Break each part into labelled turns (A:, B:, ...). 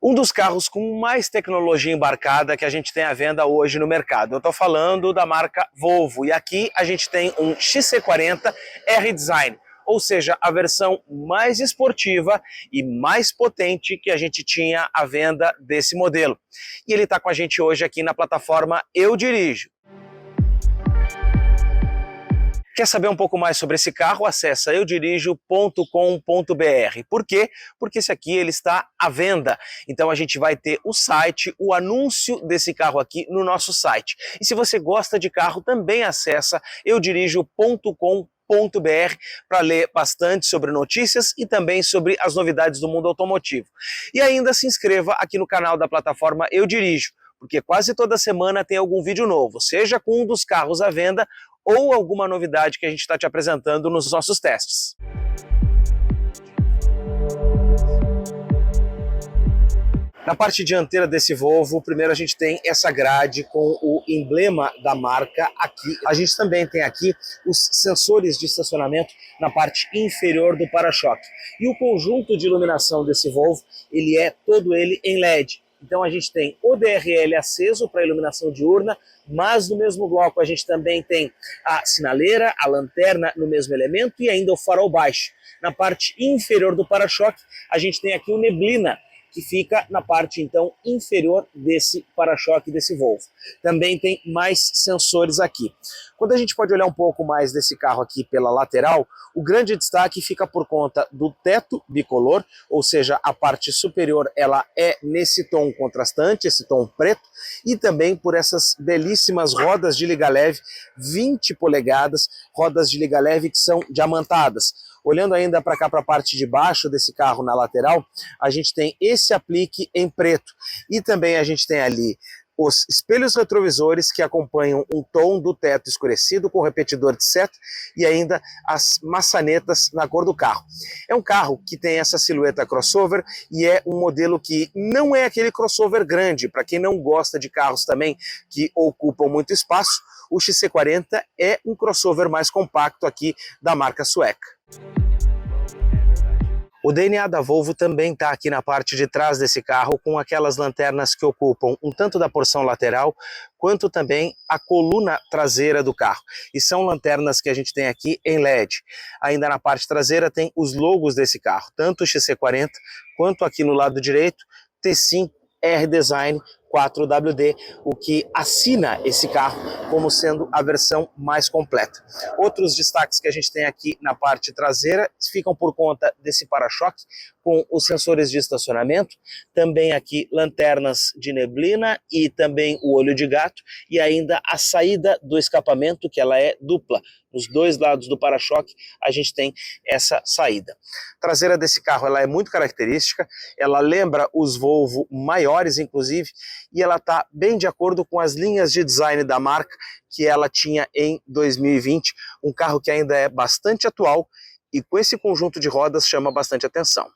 A: Um dos carros com mais tecnologia embarcada que a gente tem à venda hoje no mercado. Eu estou falando da marca Volvo e aqui a gente tem um XC40 R-Design, ou seja, a versão mais esportiva e mais potente que a gente tinha à venda desse modelo. E ele está com a gente hoje aqui na plataforma Eu Dirijo. Quer saber um pouco mais sobre esse carro? Acessa eudirijo.com.br. Por quê? Porque esse aqui ele está à venda. Então a gente vai ter o site, o anúncio desse carro aqui no nosso site. E se você gosta de carro, também acessa eudirijo.com.br para ler bastante sobre notícias e também sobre as novidades do mundo automotivo. E ainda se inscreva aqui no canal da plataforma Eu Dirijo, porque quase toda semana tem algum vídeo novo, seja com um dos carros à venda ou alguma novidade que a gente está te apresentando nos nossos testes. Na parte dianteira desse Volvo, primeiro a gente tem essa grade com o emblema da marca aqui. A gente também tem aqui os sensores de estacionamento na parte inferior do para-choque. E o conjunto de iluminação desse Volvo, ele é todo ele em LED. Então a gente tem o DRL aceso para iluminação diurna, mas no mesmo bloco a gente também tem a sinaleira, a lanterna no mesmo elemento e ainda o farol baixo. Na parte inferior do para-choque a gente tem aqui o neblina, que fica na parte então inferior desse para-choque desse Volvo. Também tem mais sensores aqui. Quando a gente pode olhar um pouco mais desse carro aqui pela lateral, o grande destaque fica por conta do teto bicolor, ou seja, a parte superior ela é nesse tom contrastante, esse tom preto, e também por essas belíssimas rodas de liga leve, 20 polegadas, rodas de liga leve que são diamantadas. Olhando ainda para cá, para a parte de baixo desse carro na lateral, a gente tem esse aplique em preto. E também a gente tem ali os espelhos retrovisores que acompanham um tom do teto escurecido com repetidor de seta e ainda as maçanetas na cor do carro. É um carro que tem essa silhueta crossover e é um modelo que não é aquele crossover grande. Para quem não gosta de carros também que ocupam muito espaço, o XC40 é um crossover mais compacto aqui da marca sueca. O DNA da Volvo também está aqui na parte de trás desse carro, com aquelas lanternas que ocupam um tanto da porção lateral, quanto também a coluna traseira do carro. E são lanternas que a gente tem aqui em LED. Ainda na parte traseira tem os logos desse carro, tanto o XC40 quanto aqui no lado direito, T5 R-Design 4WD, o que assina esse carro como sendo a versão mais completa. Outros destaques que a gente tem aqui na parte traseira ficam por conta desse para-choque com os sensores de estacionamento, também aqui lanternas de neblina e também o olho de gato e ainda a saída do escapamento, que ela é dupla. Nos dois lados do para-choque a gente tem essa saída. A traseira desse carro ela é muito característica, ela lembra os Volvo maiores inclusive, e ela está bem de acordo com as linhas de design da marca que ela tinha em 2020, um carro que ainda é bastante atual e com esse conjunto de rodas chama bastante atenção.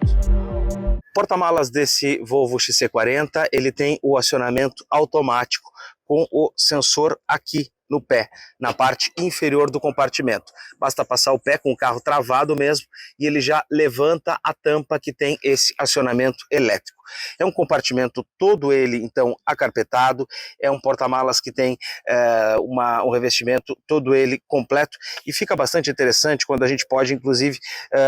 A: O porta-malas desse Volvo XC40, ele tem o acionamento automático com o sensor aqui no pé, na parte inferior do compartimento. Basta passar o pé com o carro travado mesmo e ele já levanta a tampa que tem esse acionamento elétrico. É um compartimento todo ele, então, acarpetado, é um porta-malas que tem um revestimento todo ele completo e fica bastante interessante quando a gente pode, inclusive,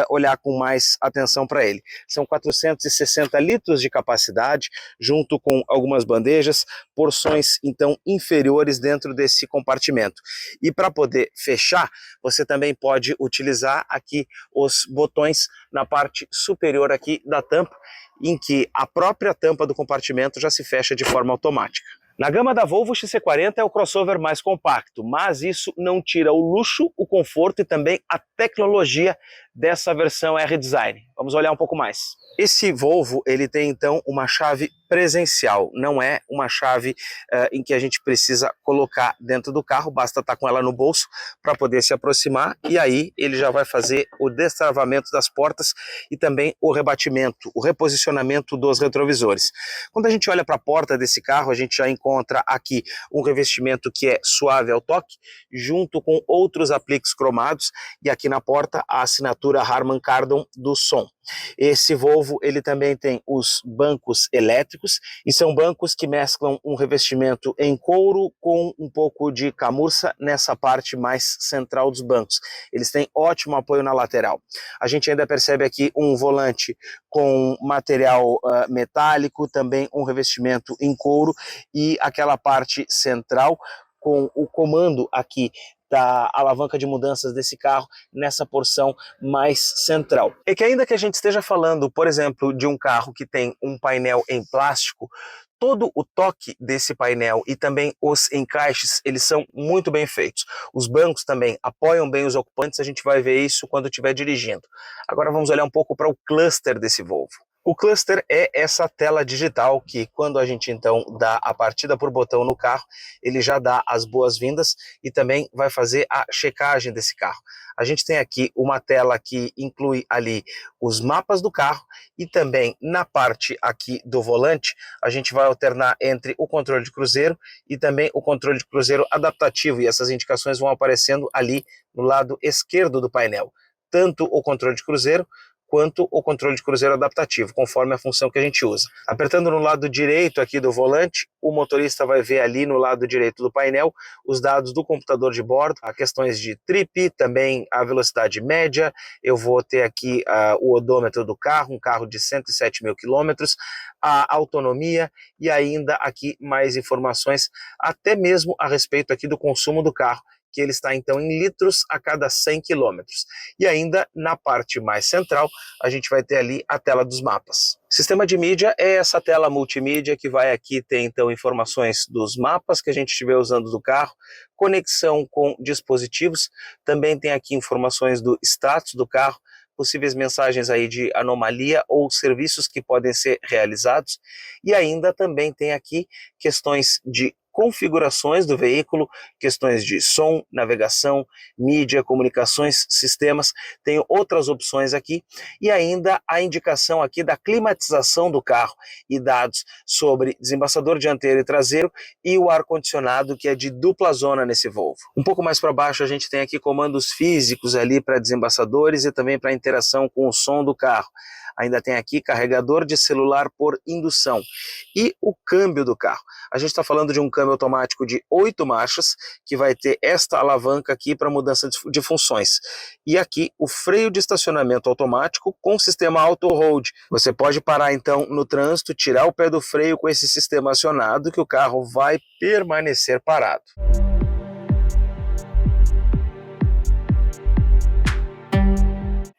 A: olhar com mais atenção para ele. São 460 litros de capacidade, junto com algumas bandejas, porções, então, inferiores dentro desse compartimento. E para poder fechar, você também pode utilizar aqui os botões na parte superior aqui da tampa, em que a própria tampa do compartimento já se fecha de forma automática. Na gama da Volvo, o XC40 é o crossover mais compacto, mas isso não tira o luxo, o conforto e também a tecnologia dessa versão R-Design. Vamos olhar um pouco mais. Esse Volvo, ele tem então uma chave presencial, não é uma chave em que a gente precisa colocar dentro do carro, basta estar com ela no bolso para poder se aproximar e aí ele já vai fazer o destravamento das portas e também o rebatimento, o reposicionamento dos retrovisores. Quando a gente olha para a porta desse carro, a gente já encontra aqui um revestimento que é suave ao toque, junto com outros apliques cromados e aqui na porta a assinatura estrutura Harman Kardon do som. Esse Volvo ele também tem os bancos elétricos, e são bancos que mesclam um revestimento em couro com um pouco de camurça nessa parte mais central dos bancos. Eles têm ótimo apoio na lateral. A gente ainda percebe aqui um volante com material metálico, também um revestimento em couro, e aquela parte central com o comando aqui da alavanca de mudanças desse carro nessa porção mais central. É que ainda que a gente esteja falando, por exemplo, de um carro que tem um painel em plástico, todo o toque desse painel e também os encaixes, eles são muito bem feitos. Os bancos também apoiam bem os ocupantes, a gente vai ver isso quando estiver dirigindo. Agora vamos olhar um pouco para o cluster desse Volvo. O cluster é essa tela digital que, quando a gente então dá a partida por botão no carro, ele já dá as boas-vindas e também vai fazer a checagem desse carro. A gente tem aqui uma tela que inclui ali os mapas do carro, e também na parte aqui do volante a gente vai alternar entre o controle de cruzeiro e também o controle de cruzeiro adaptativo, e essas indicações vão aparecendo ali no lado esquerdo do painel, tanto o controle de cruzeiro quanto o controle de cruzeiro adaptativo, conforme a função que a gente usa. Apertando no lado direito aqui do volante, o motorista vai ver ali no lado direito do painel os dados do computador de bordo, as questões de trip, também a velocidade média. Eu vou ter aqui o odômetro do carro, um carro de 107 mil quilômetros, a autonomia, e ainda aqui mais informações, até mesmo a respeito aqui do consumo do carro, que ele está então em litros a cada 100 quilômetros. E ainda na parte mais central, a gente vai ter ali a tela dos mapas. Sistema de mídia é essa tela multimídia que vai aqui ter então informações dos mapas que a gente estiver usando do carro, conexão com dispositivos, também tem aqui informações do status do carro, possíveis mensagens aí de anomalia ou serviços que podem ser realizados, e ainda também tem aqui questões de configurações do veículo, questões de som, navegação, mídia, comunicações, sistemas. Tem outras opções aqui, e ainda a indicação aqui da climatização do carro e dados sobre desembaçador dianteiro e traseiro e o ar-condicionado, que é de dupla zona nesse Volvo. Um pouco mais para baixo a gente tem aqui comandos físicos ali para desembaçadores e também para interação com o som do carro. Ainda tem aqui carregador de celular por indução e o câmbio do carro. A gente está falando de um câmbio automático de 8 marchas, que vai ter esta alavanca aqui para mudança de funções. E aqui o freio de estacionamento automático com sistema auto hold. Você pode parar então no trânsito, tirar o pé do freio com esse sistema acionado, que o carro vai permanecer parado.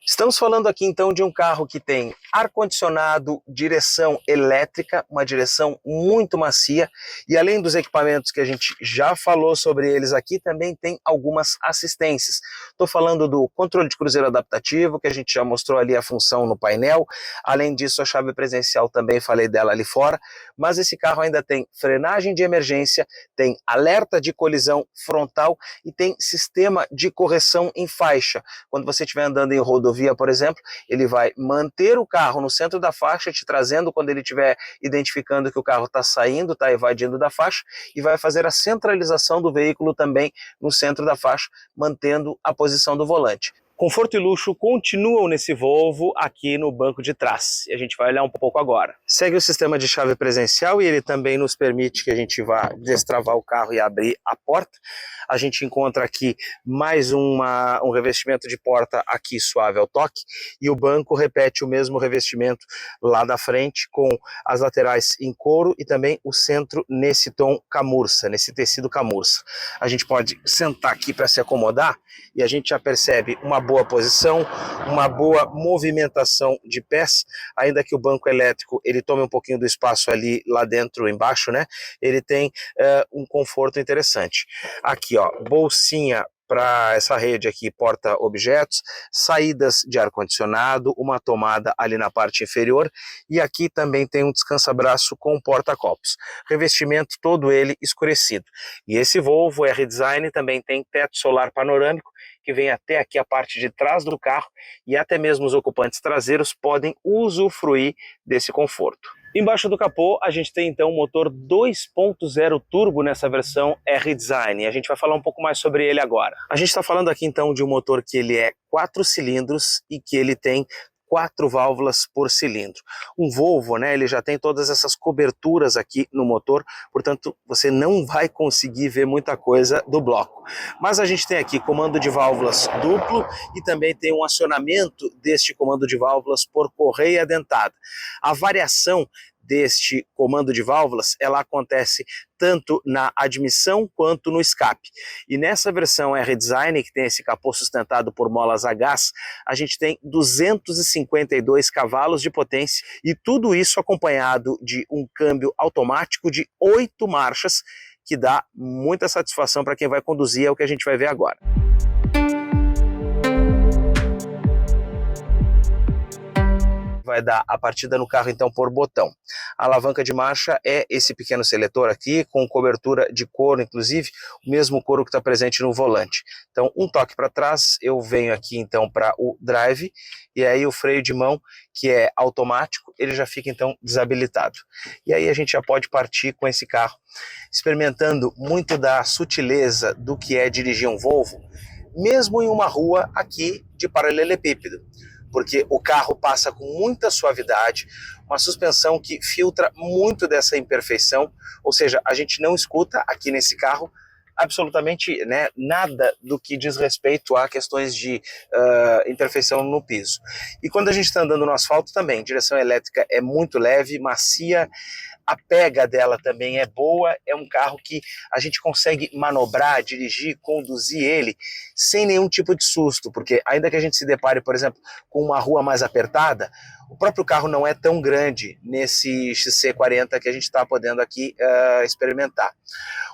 A: Estamos falando aqui então de um carro que tem ar-condicionado, direção elétrica, uma direção muito macia, e além dos equipamentos que a gente já falou sobre eles aqui, também tem algumas assistências. Estou falando do controle de cruzeiro adaptativo, que a gente já mostrou ali a função no painel. Além disso, a chave presencial também falei dela ali fora, mas esse carro ainda tem frenagem de emergência, tem alerta de colisão frontal e tem sistema de correção em faixa. Quando você estiver andando em rodovia, por exemplo, ele vai manter o carro no centro da faixa, te trazendo quando ele estiver identificando que o carro está saindo, está evadindo da faixa, e vai fazer a centralização do veículo também no centro da faixa, mantendo a posição do volante. Conforto e luxo continuam nesse Volvo aqui no banco de trás. A gente vai olhar um pouco agora. Segue o sistema de chave presencial e ele também nos permite que a gente vá destravar o carro e abrir a porta. A gente encontra aqui mais um revestimento de porta aqui suave ao toque, e o banco repete o mesmo revestimento lá da frente, com as laterais em couro e também o centro nesse tom camurça, nesse tecido camurça. A gente pode sentar aqui para se acomodar e a gente já percebe uma boa posição, uma boa movimentação de pés, ainda que o banco elétrico ele tome um pouquinho do espaço ali lá dentro, embaixo, né? Ele tem um conforto interessante. Aqui, ó, bolsinha para essa rede aqui, porta-objetos, saídas de ar-condicionado, uma tomada ali na parte inferior, e aqui também tem um descansa-braço com porta-copos. Revestimento todo ele escurecido. E esse Volvo R-Design também tem teto solar panorâmico, que vem até aqui a parte de trás do carro, e até mesmo os ocupantes traseiros podem usufruir desse conforto. Embaixo do capô, a gente tem então um motor 2.0 turbo nessa versão R-Design. E a gente vai falar um pouco mais sobre ele agora. A gente está falando aqui então de um motor que ele é 4 cilindros e que ele tem 4 válvulas por cilindro. Um Volvo, né, ele já tem todas essas coberturas aqui no motor, portanto você não vai conseguir ver muita coisa do bloco. Mas a gente tem aqui comando de válvulas duplo e também tem um acionamento deste comando de válvulas por correia dentada. A variação deste comando de válvulas, ela acontece tanto na admissão quanto no escape. E nessa versão R-Design, que tem esse capô sustentado por molas a gás, a gente tem 252 cavalos de potência e tudo isso acompanhado de um câmbio automático de 8 marchas, que dá muita satisfação para quem vai conduzir, é o que a gente vai ver agora. Vai dar a partida no carro então por botão. A alavanca de marcha é esse pequeno seletor aqui, com cobertura de couro, inclusive o mesmo couro que está presente no volante. Então um toque para trás, eu venho aqui então para o drive, e aí o freio de mão, que é automático, ele já fica então desabilitado. E aí a gente já pode partir com esse carro, experimentando muito da sutileza do que é dirigir um Volvo, mesmo em uma rua aqui de paralelepípedo, porque o carro passa com muita suavidade, uma suspensão que filtra muito dessa imperfeição, ou seja, a gente não escuta aqui nesse carro absolutamente, né, nada do que diz respeito a questões de imperfeição no piso. E quando a gente está andando no asfalto também, direção elétrica é muito leve, macia, a pega dela também é boa, é um carro que a gente consegue manobrar, dirigir, conduzir ele sem nenhum tipo de susto, porque ainda que a gente se depare, por exemplo, com uma rua mais apertada, o próprio carro não é tão grande nesse XC40 que a gente está podendo aqui experimentar.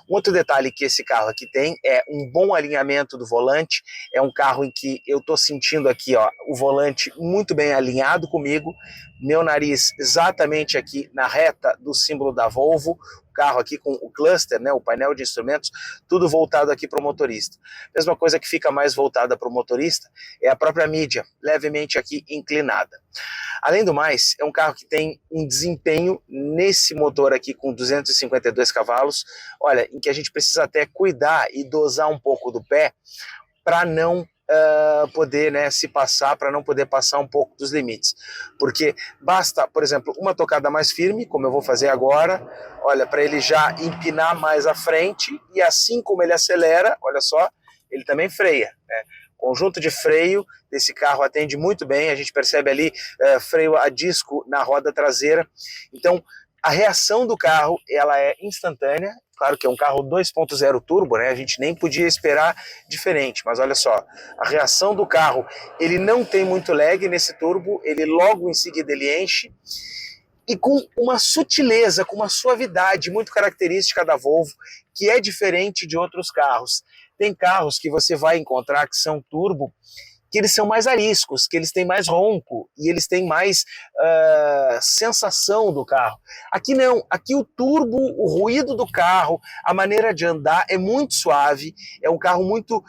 A: Um outro detalhe que esse carro aqui tem é um bom alinhamento do volante, é um carro em que eu estou sentindo aqui, ó, o volante muito bem alinhado comigo, meu nariz exatamente aqui na reta do símbolo da Volvo, o carro aqui com o cluster, né, o painel de instrumentos, tudo voltado aqui para o motorista. Mesma coisa que fica mais voltada para o motorista é a própria mídia, levemente aqui inclinada. Além do mais, é um carro que tem um desempenho nesse motor aqui com 252 cavalos, olha, em que a gente precisa até cuidar e dosar um pouco do pé para não poder, né, se passar, para não poder passar um pouco dos limites. Porque basta, por exemplo, uma tocada mais firme, como eu vou fazer agora, olha, para ele já empinar mais à frente, e assim como ele acelera, olha só, ele também freia, né? O conjunto de freio desse carro atende muito bem, a gente percebe ali freio a disco na roda traseira. Então, a reação do carro, ela é instantânea. Claro que é um carro 2.0 turbo, né? A gente nem podia esperar diferente, mas olha só, a reação do carro, ele não tem muito lag nesse turbo, ele logo em seguida ele enche, e com uma sutileza, com uma suavidade muito característica da Volvo, que é diferente de outros carros. Tem carros que você vai encontrar que são turbo, que eles são mais ariscos, que eles têm mais ronco e eles têm mais sensação do carro. Aqui não, aqui o turbo, o ruído do carro, a maneira de andar é muito suave, é um carro muito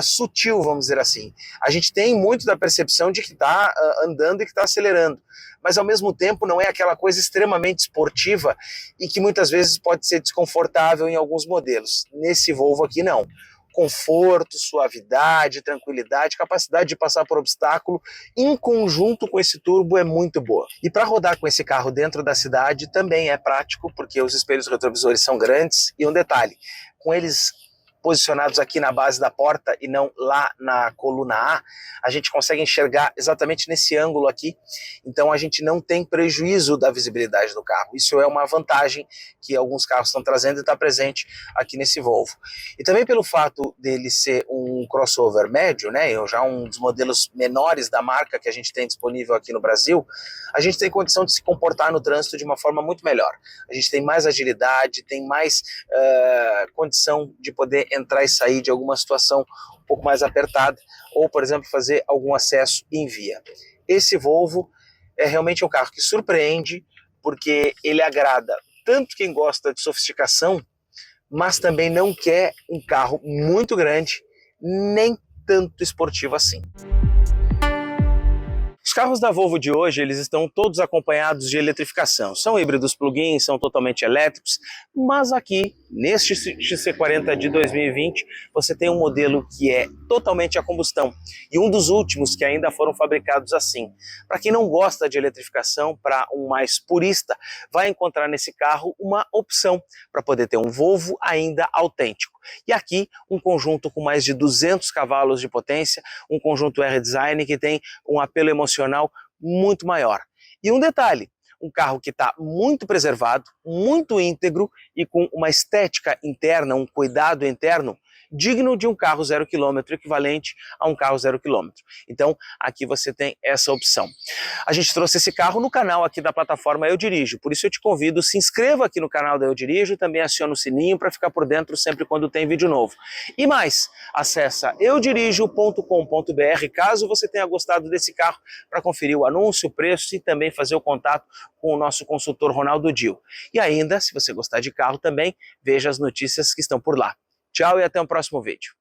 A: sutil, vamos dizer assim. A gente tem muito da percepção de que está andando e que está acelerando, mas ao mesmo tempo não é aquela coisa extremamente esportiva e que muitas vezes pode ser desconfortável em alguns modelos. Nesse Volvo aqui não. Conforto, suavidade, tranquilidade, capacidade de passar por obstáculo, em conjunto com esse turbo é muito boa. E para rodar com esse carro dentro da cidade também é prático, porque os espelhos retrovisores são grandes, e um detalhe, com eles posicionados aqui na base da porta e não lá na coluna A, a gente consegue enxergar exatamente nesse ângulo aqui, então a gente não tem prejuízo da visibilidade do carro. Isso é uma vantagem que alguns carros estão trazendo e está presente aqui nesse Volvo. E também pelo fato dele ser um crossover médio, né, já um dos modelos menores da marca que a gente tem disponível aqui no Brasil, a gente tem condição de se comportar no trânsito de uma forma muito melhor. A gente tem mais agilidade, tem mais condição de poder entrar e sair de alguma situação um pouco mais apertada, ou, por exemplo, fazer algum acesso em via. Esse Volvo é realmente um carro que surpreende, porque ele agrada tanto quem gosta de sofisticação, mas também não quer um carro muito grande, nem tanto esportivo assim. Os carros da Volvo de hoje, eles estão todos acompanhados de eletrificação. São híbridos plug-in, são totalmente elétricos, mas aqui, neste XC40 de 2020, você tem um modelo que é totalmente a combustão e um dos últimos que ainda foram fabricados assim. Para quem não gosta de eletrificação, para um mais purista, vai encontrar nesse carro uma opção para poder ter um Volvo ainda autêntico. E aqui, um conjunto com mais de 200 cavalos de potência, um conjunto R-Design que tem um apelo emocional muito maior. E um detalhe, um carro que está muito preservado, muito íntegro e com uma estética interna, um cuidado interno digno de um carro 0 km, equivalente a um carro 0 km. Então, aqui você tem essa opção. A gente trouxe esse carro no canal aqui da plataforma Eu Dirijo, por isso eu te convido, se inscreva aqui no canal da Eu Dirijo e também aciona o sininho para ficar por dentro sempre quando tem vídeo novo. E mais, acessa eudirijo.com.br caso você tenha gostado desse carro para conferir o anúncio, o preço e também fazer o contato com o nosso consultor Ronaldo Dil. E ainda, se você gostar de carro também, veja as notícias que estão por lá. Tchau e até o próximo vídeo.